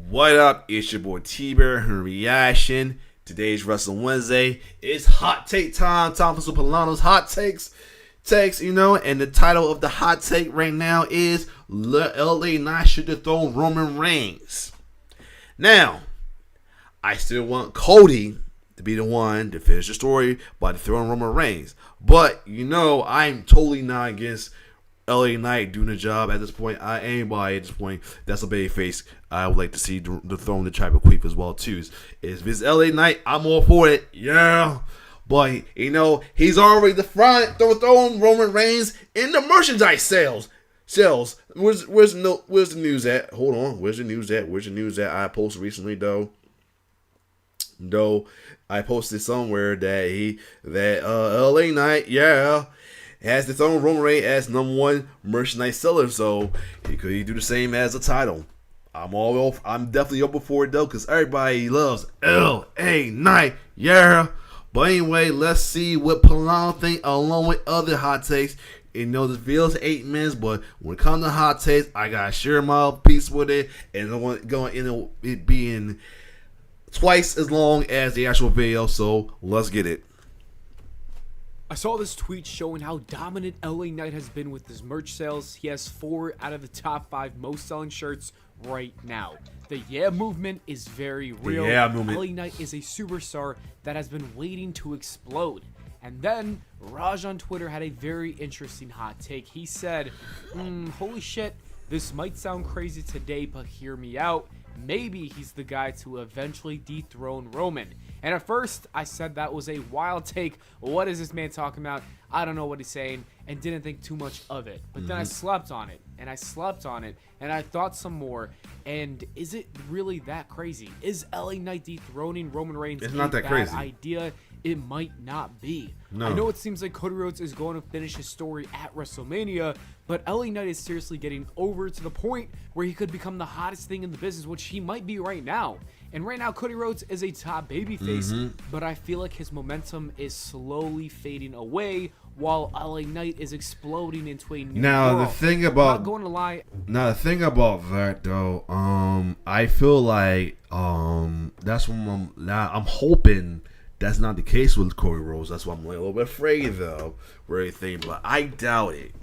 What up? It's your boy T-Bear reaction. Today's Wrestling Wednesday. It's hot take time. Time for some Pllana's hot takes. And the title of the hot take right now is LA Knight should dethrone Roman Reigns. Now, I still want Cody to be the one to finish the story by dethroning Roman Reigns. But, I'm totally not against LA Knight doing the job at this point. Anybody at this point that's a babyface, I would like to see dethrone the Tribe of Queef as well too. If it's LA Knight, I'm all for it. Yeah. But, he's already throwing Roman Reigns in the merchandise sales. Where's the news at? Hold on. Where's the news at? I posted recently, though. I posted somewhere that LA Knight, has dethroned Roman Reigns as #1 merchandise seller. So, he could do the same as the title. I'm definitely open for it, though, because everybody loves LA Knight. Yeah. But anyway, let's see what Pllana think along with other hot takes. This video's 8 minutes, but when it comes to hot takes, I gotta share my piece with it, and I want going in it being twice as long as the actual video. So let's get it. I saw this tweet showing how dominant LA Knight has been with his merch sales. He has 4 out of the top 5 most selling shirts right now. The movement is very real. LA Knight is a superstar that has been waiting to explode. And then Raj on Twitter had a very interesting hot take. He said, holy shit, this might sound crazy today, but hear me out. Maybe he's the guy to eventually dethrone Roman. And at first, I said that was a wild take. What is this man talking about? I don't know what he's saying, and didn't think too much of it. But then I slept on it, and I thought some more. And is it really that crazy? Is LA Knight dethroning Roman Reigns It's not that bad crazy idea? It might not be. No. I know it seems like Cody Rhodes is going to finish his story at WrestleMania, but LA Knight is seriously getting over to the point where he could become the hottest thing in the business, which he might be right now. And right now, Cody Rhodes is a top babyface, but I feel like his momentum is slowly fading away while LA Knight is exploding into a new world. The thing about I'm not going to lie. Now the thing about that though, I feel like that's when I'm hoping that's not the case with Cody Rhodes. That's why I'm a little bit afraid though, or anything. But I doubt it.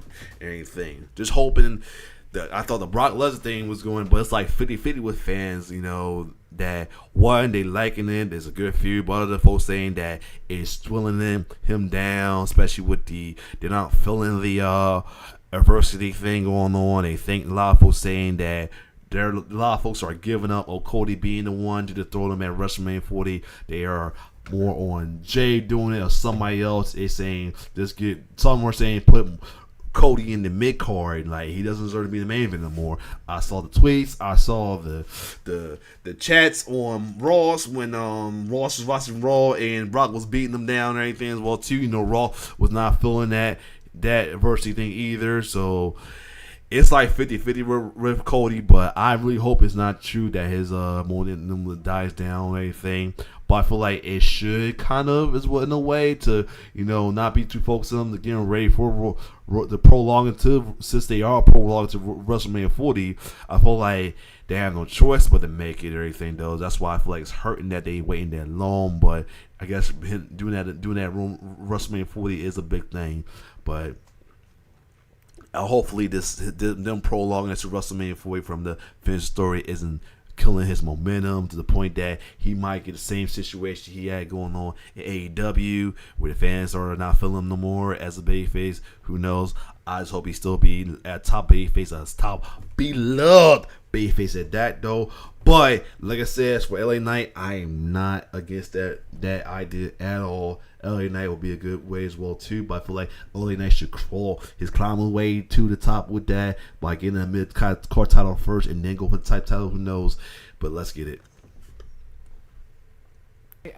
Anything. Just hoping that I thought the Brock Lesnar thing was going, but it's like 50-50 with fans. That one, they liking it. There's a good few, but other folks saying that it's dwindling him down, especially with they're not feeling the adversity thing going on. They think a lot of folks saying that a lot of folks are giving up on Cody being the one to dethrone them at WrestleMania 40. They are more on Jay doing it or somebody else. They're saying some are saying put Cody in the mid card, like he doesn't deserve to be the main event anymore. I saw the tweets, I saw the chats on Ross when Ross was watching Raw and Brock was beating them down and everything as well too. Raw was not feeling that adversity thing either. So it's like 50-50 with Cody, but I really hope it's not true that his momentum dies down or anything. But I feel like it should kind of as well in a way to not be too focused on them getting ready for the prolonging since they are prolonging to WrestleMania 40. I feel like they have no choice but to make it or anything though. That's why I feel like it's hurting that they waiting that long. But I guess doing that WrestleMania 40 is a big thing. But hopefully them prolonging it to WrestleMania 40 from the finish story isn't killing his momentum to the point that he might get the same situation he had going on in AEW where the fans are not feeling him no more as a babyface. Who knows? I just hope he still be at top babyface, as top beloved babyface at that though. But like I said, for LA Knight, I am not against that idea at all. LA Knight will be a good way as well too, but I feel like LA Knight should climb his way to the top with that by getting a mid card title first and then go for the type title. Who knows? But let's get it.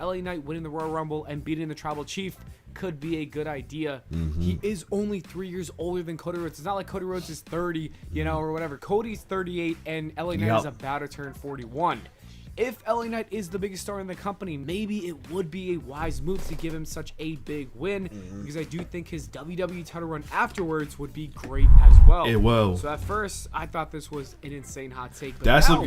LA Knight winning the Royal Rumble and beating the Tribal Chief could be a good idea. He is only 3 years older than Cody Rhodes. It's not like Cody Rhodes is 30, or whatever. Cody's 38 and LA Knight is about to turn 41. if LA Knight is the biggest star in the company, maybe it would be a wise move to give him such a big win, because I do think his WWE title run afterwards would be great as well. It will. So at first, I thought this was an insane hot take. But That's now,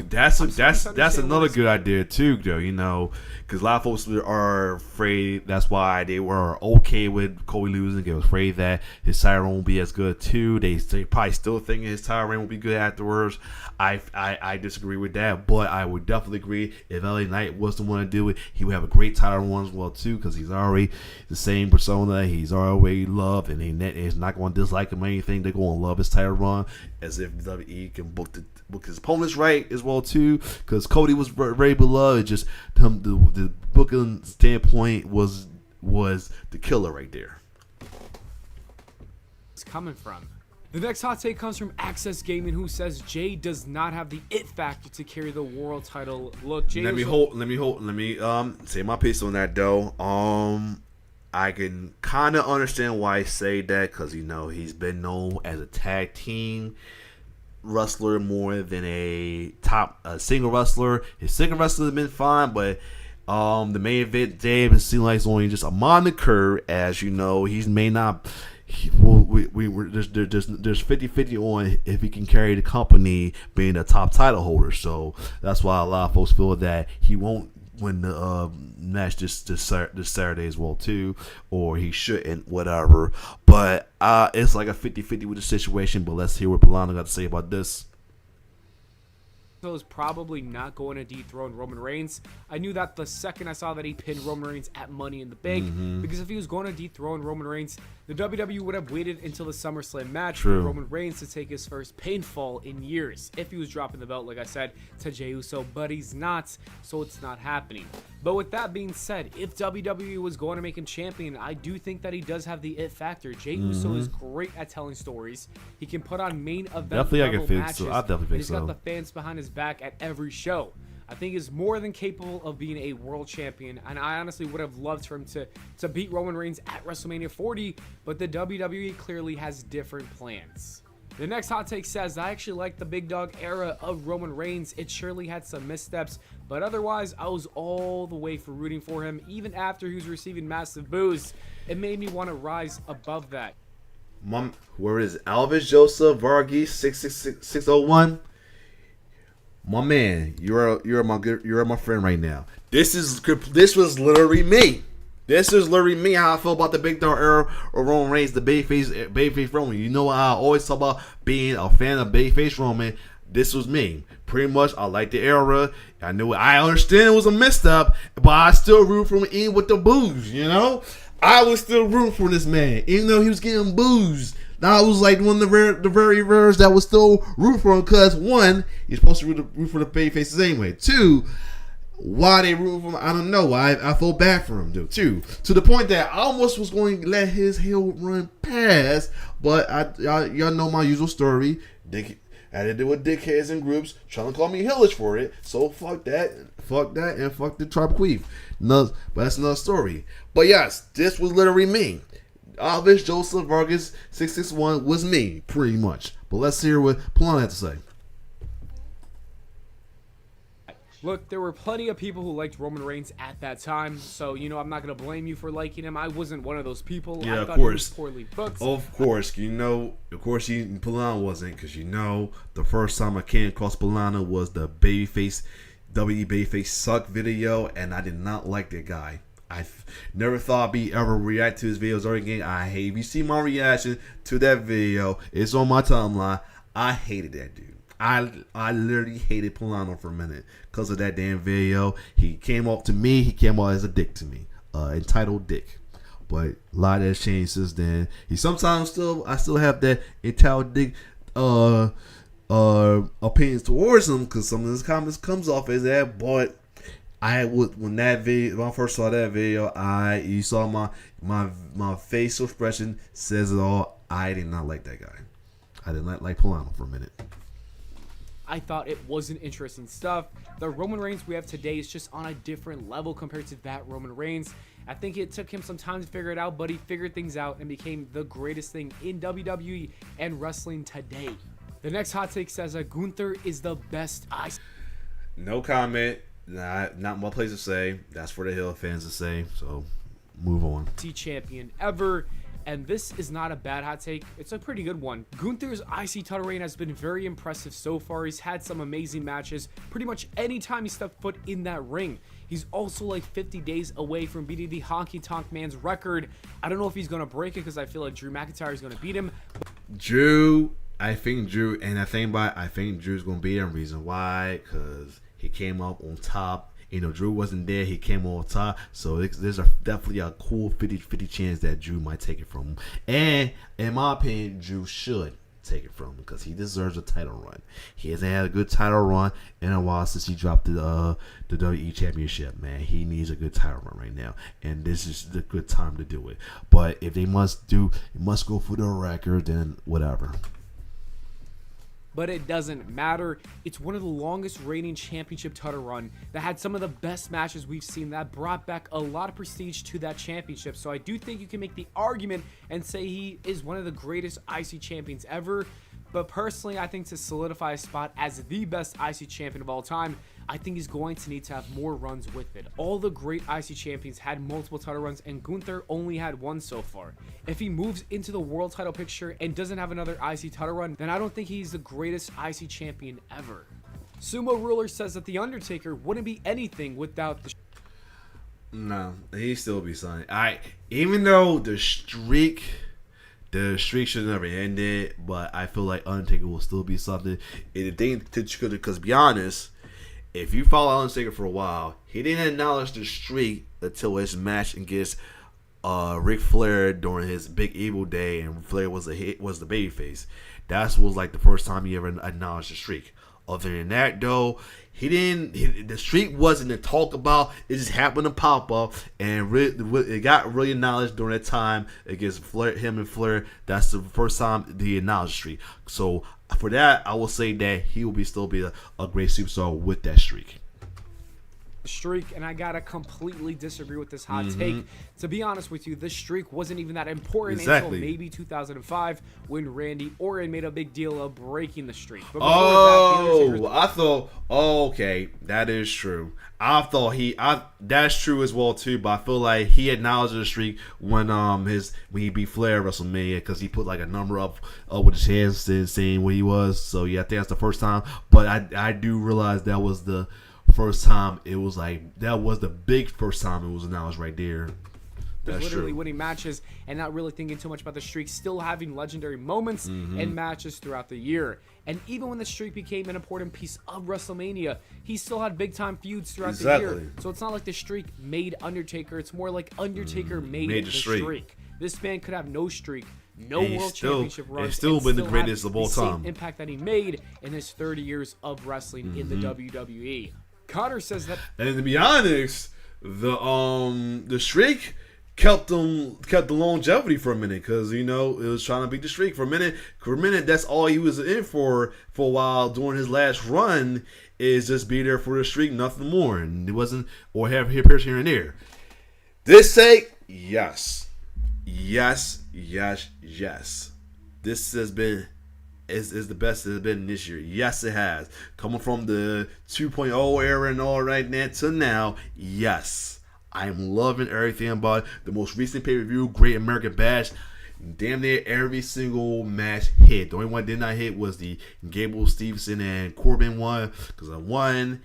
that's another good idea too, though. You know, because a lot of folks are afraid. That's why they were okay with Cody losing. They were afraid that his title won't be as good too. They probably still thinking his title reign will be good afterwards. I disagree with that, but I would definitely agree if LA Knight was the one to do it, he would have a great title run as well too, because he's already the same persona. He's already loved, and he's not going to dislike him or anything. They're going to love his title run, as if WWE can book his opponents right as well too, because Cody was very beloved. Just the booking standpoint was the killer right there. It's coming from. The next hot take comes from Access Gaming, who says Jay does not have the it factor to carry the world title. Look, Jay. Let me say my piece on that though. I can kind of understand why I say that, because you know he's been known as a tag team wrestler more than a single wrestler. His single wrestler has been fine, but the main event Dave, it seems like it's only just a moniker, as you know. He may not. There's 50-50 on if he can carry the company being a top title holder. So that's why a lot of folks feel that he won't win the match this Saturday as well too, or he shouldn't, whatever. But it's like a 50-50 with the situation. But let's hear what Pllana got to say about this. Is probably not going to dethrone Roman Reigns. I knew that the second I saw that he pinned Roman Reigns at Money in the Bank, because if he was going to dethrone Roman Reigns, the WWE would have waited until the SummerSlam match for Roman Reigns to take his first pinfall in years if he was dropping the belt, like I said, to Jey Uso, but he's not, so it's not happening. But with that being said, if WWE was going to make him champion, I do think that he does have the it factor. Jey Uso is great at telling stories. He can put on main event level matches. I definitely think he's got the fans behind his back at every show. I think he's more than capable of being a world champion, and I honestly would have loved for him to beat Roman Reigns at WrestleMania 40, but the WWE clearly has different plans. The next hot take says, I actually like the big dog era of Roman Reigns. It surely had some missteps, but otherwise I was all the way for rooting for him. Even after he was receiving massive boos, it made me want to rise above that. Where is Alvis Joseph Varghese 601? My man, you're my friend right now. This was literally me. This is literally me, how I feel about the big dog era of Roman Reigns, the babyface Roman. You know, I always talk about being a fan of babyface Roman. This was me. Pretty much, I like the era. I understand it was a misstep, but I still root for him even with the boos, you know? I was still rooting for this man, even though he was getting boos. I was like one of the very rares that was still root for him, because one, you're supposed to root for the babyfaces anyway. Two, why they root for him, I don't know. I feel bad for him, dude. Too, to the point that I almost was going to let his heel run past, but y'all know my usual story. I had to deal with dickheads and groups trying to call me hellish for it. So fuck that, and fuck the Tribe Queef. But that's another story. But yes, this was literally me. Alvis Joseph Varghese 661 was me, pretty much. But let's hear what Pllana had to say. Look, there were plenty of people who liked Roman Reigns at that time, so, you know, I'm not going to blame you for liking him. I wasn't one of those people. Yeah, I thought of course. He was poorly booked. Of course, Pllana wasn't, because you know, the first time I came across Pllana was the Babyface, WWE Babyface Suck video, and I did not like that guy. I never thought I'd be ever react to his videos or again. If you see my reaction to that video, it's on my timeline. I hated that dude. I literally hated Pllana for a minute because of that damn video. He came off as a dick to me, entitled dick. But a lot has changed since then. I still have that entitled dick opinions towards him, because some of his comments comes off as that. But when I first saw that video, you saw my facial expression says it all. I did not like that guy. I did not like Pllana for a minute. I thought it wasn't interesting stuff. The Roman Reigns we have today is just on a different level compared to that Roman Reigns. I think it took him some time to figure it out, but he figured things out and became the greatest thing in WWE and wrestling today. The next hot take says Gunther is the best. No comment. not my place to say. That's for the Hill fans to say. So move on. Champion ever. And this is not a bad hot take. It's a pretty good one. Gunther's IC title reign has been very impressive so far. He's had some amazing matches pretty much anytime he stepped foot in that ring. He's also like 50 days away from beating the Honky Tonk Man's record. I don't know if he's going to break it because I feel like Drew McIntyre is going to beat him. I think Drew's going to beat him. Reason why? Because he came up on top. Drew wasn't there. He came on top. So there's definitely a cool 50-50 chance that Drew might take it from him. And in my opinion, Drew should take it from him because he deserves a title run. He hasn't had a good title run in a while since he dropped the WWE Championship, man. He needs a good title run right now. And this is the good time to do it. But if they must go for the record, then whatever. But it doesn't matter. It's one of the longest reigning championship title run that had some of the best matches we've seen that brought back a lot of prestige to that championship. So I do think you can make the argument and say he is one of the greatest IC champions ever. But personally, I think to solidify a spot as the best IC champion of all time, I think he's going to need to have more runs with it. All the great IC champions had multiple title runs, and Gunther only had one so far. If he moves into the world title picture and doesn't have another IC title run, then I don't think he's the greatest IC champion ever. Sumo Ruler says that The Undertaker wouldn't be anything without the... No, he'd still be something. Even though the streak should never ended, but I feel like Undertaker will still be something. Because to be honest, if you follow Undertaker for a while, he didn't acknowledge the streak until his match against Ric Flair during his Big Evil Day, and Flair was the babyface. That was like the first time he ever acknowledged the streak. Other than that, though, the streak wasn't to talk about. It just happened to pop up, and it got really acknowledged during that time against him and Flair. That's the first time he acknowledged the streak. So for that, I will say that he will still be a great superstar with that streak. And I gotta completely disagree with this hot take. To be honest with you, this streak wasn't even that important until maybe 2005 when Randy Orton made a big deal of breaking the streak. But okay, that is true. I thought that's true as well too. But I feel like he acknowledged the streak when he beat Flair at WrestleMania because he put like a number up with his hands and saying what he was. So yeah, I think that's the first time. But I do realize that was the first time. It was like that was the big first time it was announced right there. That's literally true. Winning matches and not really thinking too much about the streak, still having legendary moments and matches throughout the year. And even when the streak became an important piece of WrestleMania, he still had big time feuds throughout the year. So it's not like the streak made Undertaker. It's more like Undertaker made the streak. This man could have no streak, no world championship runs. It's still been the greatest of all time. Same impact that he made in his 30 years of wrestling in the WWE. Connor says that, and to be honest, the streak kept the longevity for a minute because it was trying to beat the streak for a minute. For a minute, that's all he was in for a while during his last run is just be there for the streak, nothing more, and it wasn't or have appears here and there. This take, yes. This has been. Is the best it has been this year. Yes, it has. Coming from the 2.0 era and all right now to now, yes. I'm loving everything about it. The most recent pay-per-view, Great American Bash, damn near every single match hit. The only one that did not hit was the Gable, Stevenson, and Corbin one. Because I won.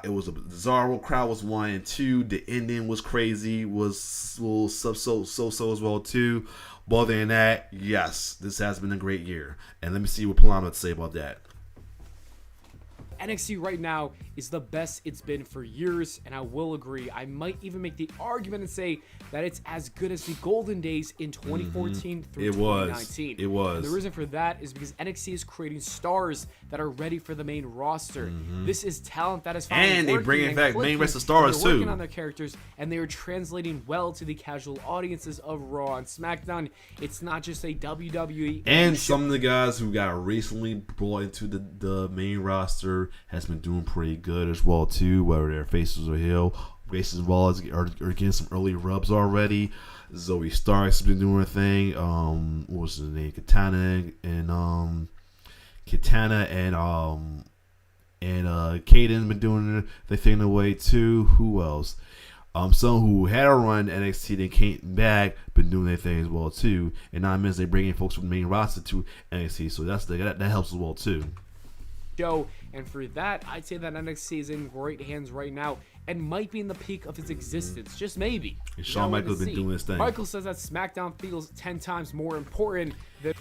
It was a bizarre crowd was 1 and 2. The ending was crazy. Was so as well too. But other than that, yes, this has been a great year. And let me see what Pllana had to say about that. NXT right now is the best it's been for years, and I will agree. I might even make the argument and say that it's as good as the golden days in 2014 through 2019. It was. And the reason for that is because NXT is creating stars that are ready for the main roster. This is talent that is finally and they bring in fact main roster stars they're too. Working on their characters, and they are translating well to the casual audiences of Raw and SmackDown. It's not just a WWE. And some of the guys who got recently brought into the main roster has been doing pretty good as well too, whether they're faces or heel. Faces are getting some early rubs already. Zoe Stark's been doing her thing. What was his name? Katana and and Caden's been doing the thing the way too. Who else? Someone who had a run NXT, then came back, been doing their thing as well too. And now they bring in folks from the main roster to NXT, so that helps as well too. And for that, I'd say that NXT is in great hands right now and might be in the peak of its existence, just maybe. And Shawn Michaels been doing his thing. Michael says that SmackDown feels 10 times more important than.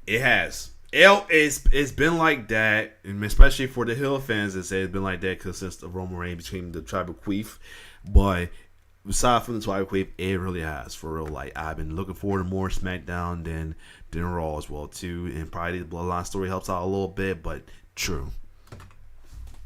It has. It's been like that, and especially for the Hill fans, it's been like that because since the Roman Reigns between the Tribal Queef. But aside from the Tribal Queef, it really has, for real. Like, I've been looking forward to more SmackDown than Raw as well too, and probably the Bloodline story helps out a little bit, but true.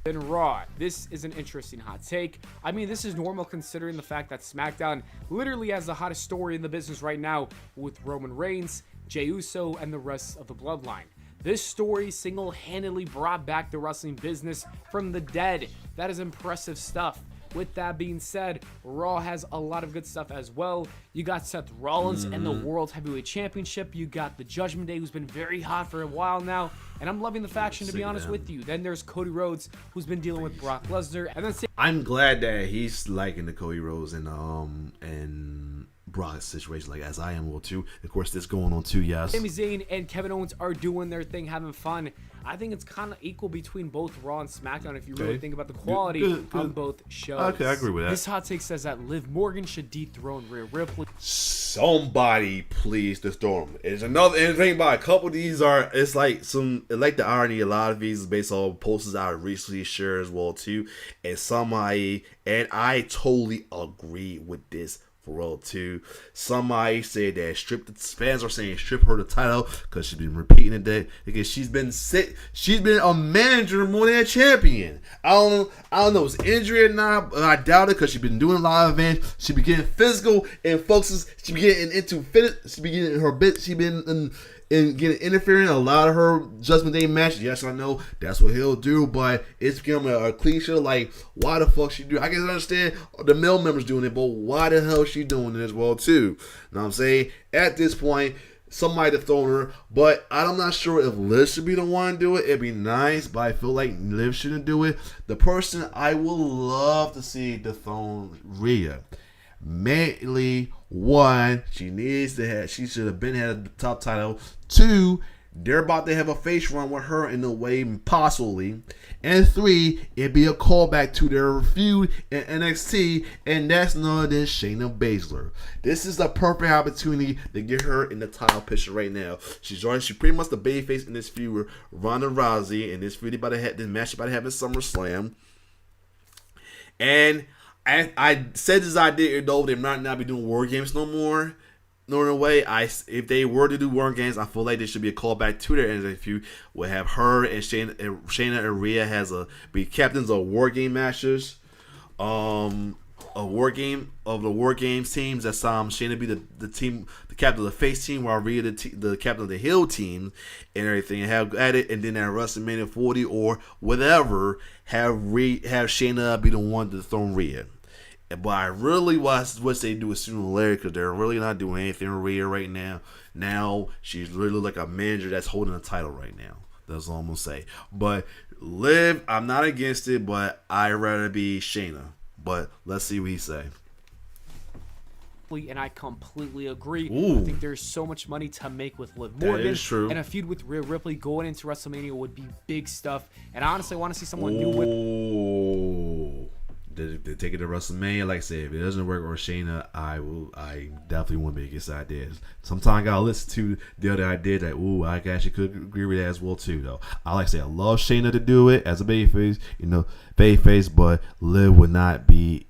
Than Raw. This is an interesting hot take. I mean, this is normal considering the fact that SmackDown literally has the hottest story in the business right now with Roman Reigns, Jey Uso, and the rest of the Bloodline. This story single-handedly brought back the wrestling business from the dead. That is impressive stuff. With that being said, Raw has a lot of good stuff as well. You got Seth Rollins and the World Heavyweight Championship. You got the Judgment Day, who's been very hot for a while now. And I'm loving the faction, to be honest with you. Then there's Cody Rhodes, who's been dealing with Brock Lesnar. And then I'm glad that he's liking the Cody Rhodes and Brock's situation, like as I am will too. Of course, this going on too, yes. Sami Zayn and Kevin Owens are doing their thing, having fun. I think it's kind of equal between both Raw and SmackDown if you really think about the quality on both shows. Okay, I agree with that. This hot take says that Liv Morgan should dethrone Rhea Ripley. Somebody please dethrone. It's another thing about a couple of these it's like the irony. A lot of these is based on posters I recently shared as well too, and I totally agree with this. For real too. Somebody said that fans are saying strip her the title because she's been repeating it that because she's been sick. She's been a manager more than a champion. I don't know if it's injury or not, but I doubt it because she's been doing a lot of events. She been getting physical and focuses. She been getting into fitness. She been getting her bit. She been getting interfering in a lot of her Judgment Day matches. Yes, I know that's what he'll do, but it's becoming a cliche. Like, why the fuck she do? I can understand the male members doing it, but why the hell she doing it as well too? You know what I'm saying? At this point, somebody to throw her, but I'm not sure if Liv should be the one to do it. It'd be nice, but I feel like Liv shouldn't do it. The person I would love to see dethrone Rhea. Mainly, one, she should have been had the top title. Two, they're about to have a face run with her in a way, possibly. And three, it'd be a callback to their feud in NXT, and that's none other than Shayna Baszler. This is the perfect opportunity to get her in the title picture right now. She pretty much the babyface in this feud with Ronda Rousey, and this feud this match about to have in SummerSlam. And I said this idea, though, they might not be doing war games no more. Nor in a way, if they were to do war games, I feel like there should be a callback to their NXT feud. We'll have her and Shayna and Rhea be captains of war game matches. A war game of the war games teams. That's Shayna be the captain of the face team, while Rhea the captain of the heel team, and everything. And have at it, and then at WrestleMania 40 or whatever, have Shayna be the one to dethrone Rhea. But I really wish they do it sooner or later because they're really not doing anything with Rhea right now. Now she's really like a manager that's holding a title right now. That's all I'm gonna say. But Liv, I'm not against it, but I'd rather be Shayna. But let's see what he say. And I completely agree. Ooh. I think there's so much money to make with Liv Morgan. That is true. And a feud with Rhea Ripley going into WrestleMania would be big stuff. And I honestly want to see someone new with. They take it to WrestleMania. Like I said, if it doesn't work with Shayna, I definitely wouldn't be against ideas. Sometimes I gotta listen to the other idea that I actually could agree with that as well too. Though I like to say I love Shayna to do it as a babyface, babyface, but Liv would not be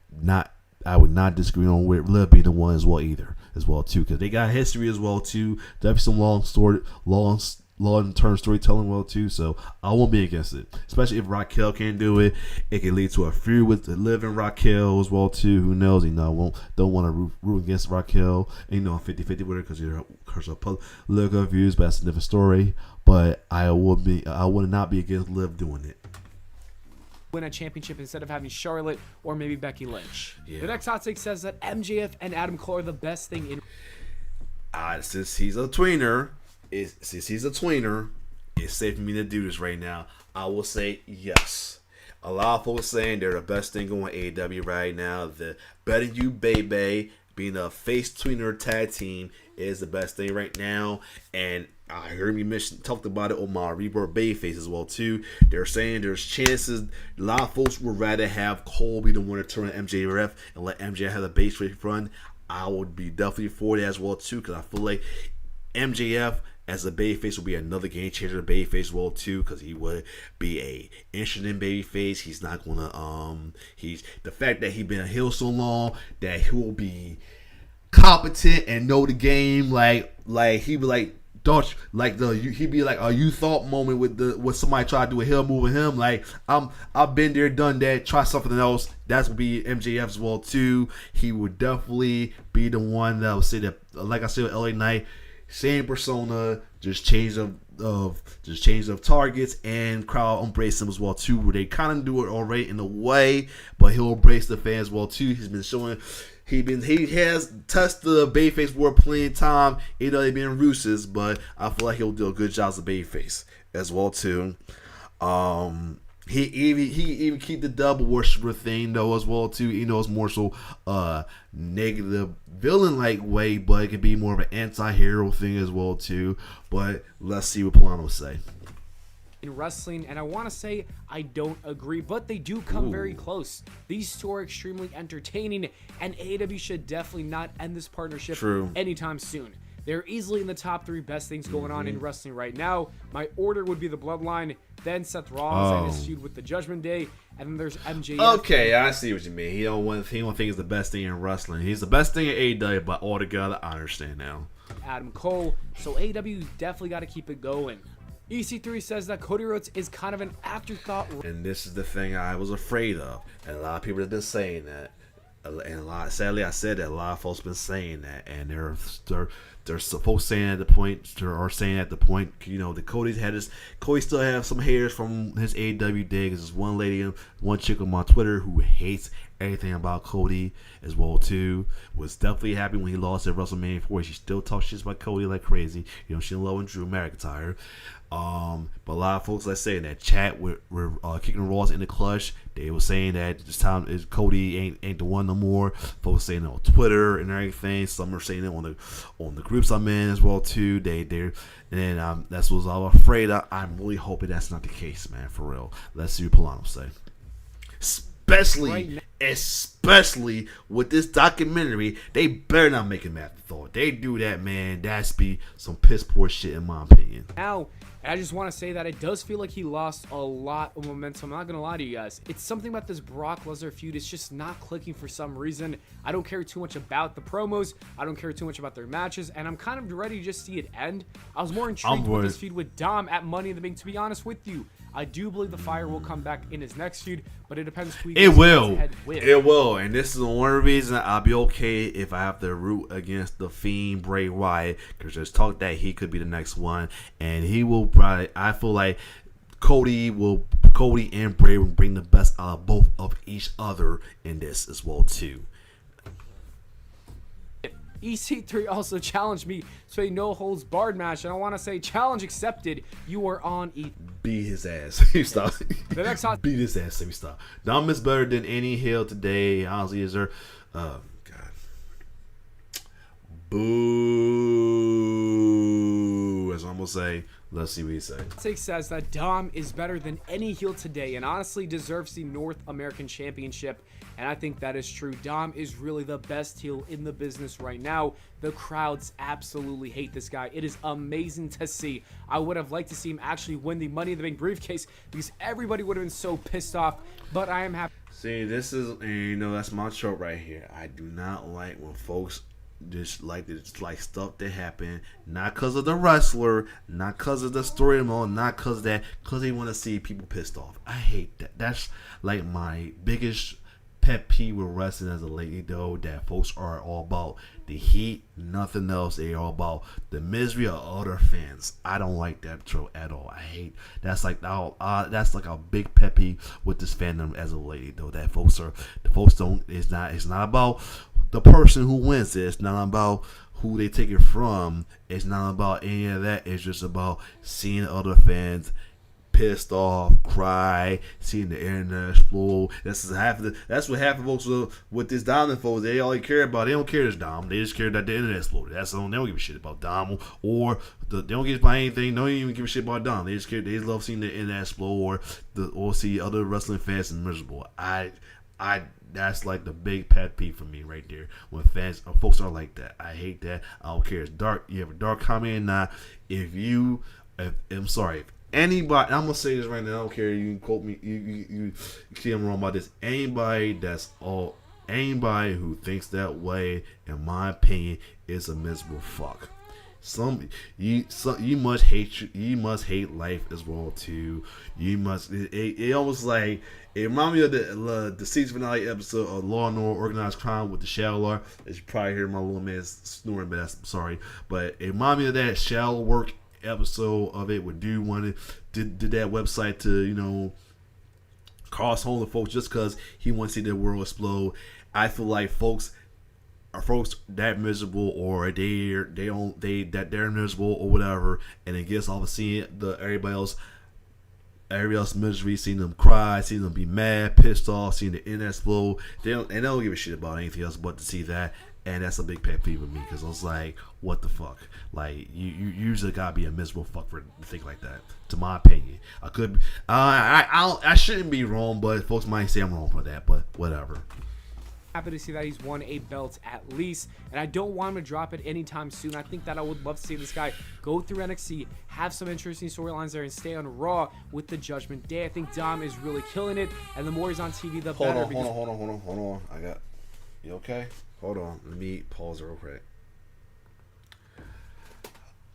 I would not disagree on with Liv being the one as well too, because they got history as well too. Definitely some long-term storytelling well too, so I won't be against it. Especially if Raquel can't do it, it can lead to a feud with Liv and Raquel as well too. Who knows? Don't want to root against Raquel. 50-50 with her because her political views, but that's a different story. But I would not be against Liv doing it. Win a championship instead of having Charlotte or maybe Becky Lynch. Yeah. The next hot take says that MJF and Adam Cole are the best thing in. Since he's a tweener, it's safe for me to do this right now. I will say yes. A lot of folks saying they're the best thing going AEW right now. The Better You Baby being a face tweener tag team is the best thing right now. And I heard me talked about it on my Rebirth Babyface as well too. They're saying there's chances. A lot of folks would rather have Cole be the one to turn MJF and let MJF have the babyface run. I would be definitely for that as well too, because I feel like MJF as a babyface will be another game changer babyface as well too, because he would be a interesting babyface. He's not gonna he's the fact that he's been a heel so long that he will be competent and know the game. Like he be like, don't like he'd be like a you thought moment with somebody try to do a heel move with him. Like I've been there, done that. Try something else. That's would be MJF as well too. He would definitely be the one that would say that, like I said with LA Knight, same persona, just change of targets, and crowd embrace him as well too. Where they kind of do it already in a way, but he'll embrace the fans as well too. He's been showing. He has touched the babyface world plenty of time. Even though they've been Rooses, but I feel like he'll do a good job as a babyface as well too. He even keep the double worshiper thing though as well too. You know, it's more so negative villain like way, but it can be more of an anti-hero thing as well too. But let's see what Pllana will say. In wrestling, and I want to say I don't agree, but they do come very close. These two are extremely entertaining, and AEW should definitely not end this partnership anytime soon. They're easily in the top 3 best things going on in wrestling right now. My order would be the Bloodline, then Seth Rollins and his feud with the Judgment Day, and then there's MJF. Okay, I see what you mean. He don't think it's the best thing in wrestling. He's the best thing in AEW, but altogether, I understand now. Adam Cole, so AEW definitely got to keep it going. EC3 says that Cody Rhodes is kind of an afterthought. And this is the thing I was afraid of. And a lot of people have been saying that. And sadly, I said that a lot of folks been saying that. And they're folks saying at the point, you know, that Cody still has some hairs from his AEW day. Because there's one lady, one chick on my Twitter who hates everything about Cody as well too. Was definitely happy when he lost at WrestleMania 4. She still talks shit about Cody like crazy. You know, she loving Drew McIntyre. But a lot of folks, let's say in that chat were kicking Ross in the clutch. They were saying that this time is Cody ain't the one no more. Folks saying it on Twitter and everything. Some are saying it on the groups I'm in as well too. That's what I was afraid of. I'm really hoping that's not the case, man. For real. Let's see what Pllana will say. Especially with this documentary, they better not make him afterthought. They do that, man. That's be some piss poor shit in my opinion. Now, I just want to say that it does feel like he lost a lot of momentum. I'm not going to lie to you guys. It's something about this Brock Lesnar feud. It's just not clicking for some reason. I don't care too much about the promos. I don't care too much about their matches. And I'm kind of ready to just see it end. I was more intrigued with this feud with Dom at Money in the Bank, to be honest with you. I do believe the Fire will come back in his next feud, but it depends who he It will. And this is the one reason I'll be okay if I have to root against the Fiend Bray Wyatt, because there's talk that he could be the next one, and he will probably. I feel like Cody and Bray will bring the best out of both of each other in this as well too. EC3 also challenged me to a no-holds-barred match, and I want to say challenge accepted. You are on Beat his ass. Stop. The next Beat his ass. Let me stop. Dom is better than any heel today. Honestly, is there? God. Boo. As I'm gonna say. Let's see what he says. Six says that Dom is better than any heel today and honestly deserves the North American Championship. And I think that is true. Dom is really the best heel in the business right now. The crowds absolutely hate this guy. It is amazing to see. I would have liked to see him actually win the Money in the Bank briefcase because everybody would have been so pissed off. But I am happy. See, this is, and you know, that's my trope right here. I do not like when folks just like stuff that happened, not because of the wrestler, not because of the story mode, not because of that, because they want to see people pissed off. I hate that. That's like my biggest pet peeve with wrestling as a lady, though, that folks are all about the heat, nothing else. They are all about the misery of other fans. I don't like that trope at all. I hate that's like a big pet peeve with this fandom as a lady, though. That folks don't. It's not about the person who wins it. It's not about who they take it from. It's not about any of that. It's just about seeing other fans pissed off, cry, seeing the internet explode. That's what happened, folks. With this Dom, folks, they all care about. They don't care this Dom. They just care that the internet exploded. That's all. They don't give a shit about Dom or they don't give a about anything. They don't even give a shit about Dom. They just care. They just love seeing the internet explode or see other wrestling fans miserable. That's like the big pet peeve for me right there. When fans or folks are like that, I hate that. I don't care. It's dark. You have a dark comment or not. I'm sorry. If anybody, I'm gonna say this right now. I don't care. You can quote me. You see I'm wrong about this. Anybody who thinks that way, in my opinion, is a miserable fuck. You must hate life as well too. You must. It almost like it reminds me of the season finale episode of Law and Order Organized Crime with the Shallow. As you probably hear my little man snoring, but that's sorry. But it reminds me of that shallow work episode of it where dude wanted did that website to cause home to folks just because he wants to see the world explode. I feel like folks that miserable or they're miserable or whatever, and it gets off of seeing everybody else misery, seeing them cry, seeing them be mad, pissed off, seeing the internet explode. They don't give a shit about anything else but to see that. And that's a big pet peeve with me because I was like, what the fuck? Like, you usually gotta be a miserable fuck for to think like that. To my opinion, I shouldn't be wrong, but folks might say I'm wrong for that. But whatever. Happy to see that he's won a belt at least, and I don't want him to drop it anytime soon. I think that I would love to see this guy go through NXT, have some interesting storylines there, and stay on Raw with the Judgment Day. I think Dom is really killing it, and the more he's on TV, the better. Hold on. You okay? Hold on. Let me pause real quick.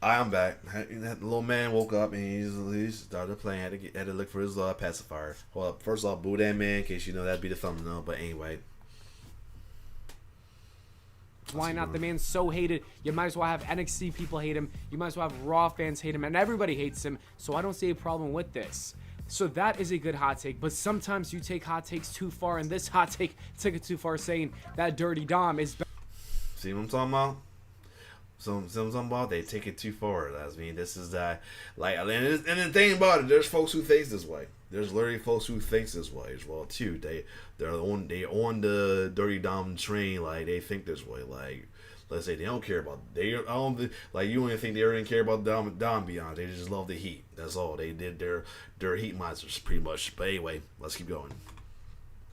I'm back. That little man woke up and he started playing. Had to look for his pacifier. Hold up. First off, boo that man in case you know that'd be the thumbnail. But anyway. Why not? The man's so hated. You might as well have NXT people hate him. You might as well have Raw fans hate him. And everybody hates him. So I don't see a problem with this. So that is a good hot take. But sometimes you take hot takes too far. And this hot take took it too far, saying that Dirty Dom is better. See what I'm talking about? They take it too far. I mean, this is that. Like, and the thing about it, there's folks who think this way. There's literally folks who think this way as well too. They're on the Dirty Dom train. Like, they think this way. Like, let's say they don't care about you don't even think they really care about Dom beyond. They just love the heat. That's all. They did their heat monsters pretty much. But anyway, let's keep going.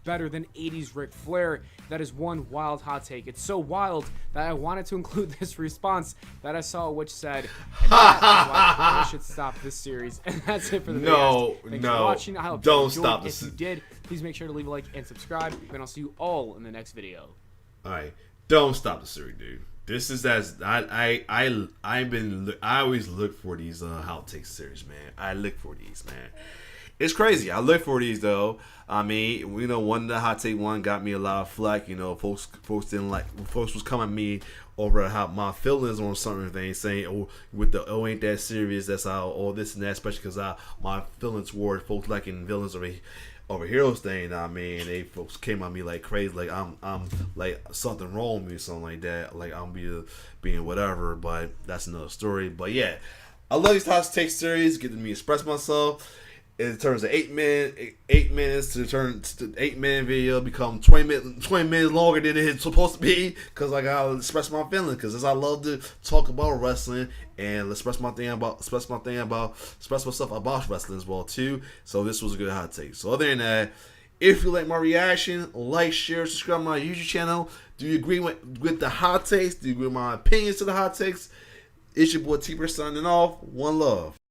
Better than 80s Ric Flair. That is one wild hot take. It's so wild that I wanted to include this response that I saw, which said, and that is why I should stop this series. And that's it for the video. Thanks for watching. I hope don't you enjoyed. Stop this. If you did, please make sure to leave a like and subscribe. And I'll see you all in the next video. All right, don't stop the series, dude. This is I always look for these hot take series, man. I look for these, man. It's crazy. I look for these though. I mean, one of the hot take one got me a lot of flack. Folks didn't like. Folks was coming at me over how my feelings on certain things, saying, ain't that serious? That's how all this and that, especially because my feelings toward folks liking villains over heroes thing. I mean, they folks came at me like crazy, like I'm like something wrong with me or something like that. Like I'm being whatever. But that's another story. But yeah, I love these hot take series, getting me to express myself. In terms of 8 minutes to turn to 8-minute video become 20 minutes longer than it's supposed to be, because I gotta express my feelings, because I love to talk about wrestling and express myself about wrestling as well too. So this was a good hot take. So other than that, if you like my reaction, like, share, subscribe to my YouTube channel. Do you agree with the hot takes? Do you agree with my opinions to the hot takes? It's your boy T-Bird signing off. One love.